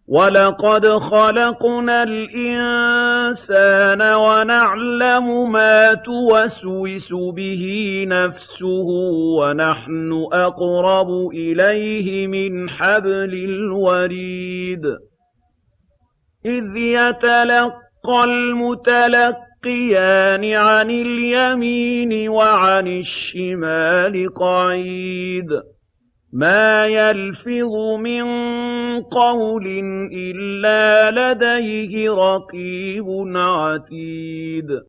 وَلَقَدْ خَلَقْنَا الْإِنسَانَ وَنَعْلَمُ مَا تُوَسْوِسُ بِهِ نَفْسُهُ وَنَحْنُ أَقْرَبُ إِلَيْهِ مِنْ حَبْلِ الْوَرِيدِ إِذْ يَتَلَقَّى الْمُتَلَقِّيَانِ عَنِ الْيَمِينِ وَعَنِ الشِّمَالِ قَعِيدٌ مَا يَلْفِظُ مِن قَوْلٍ إِلَّا لَدَيْهِ رَقِيبٌ عَتِيدٌ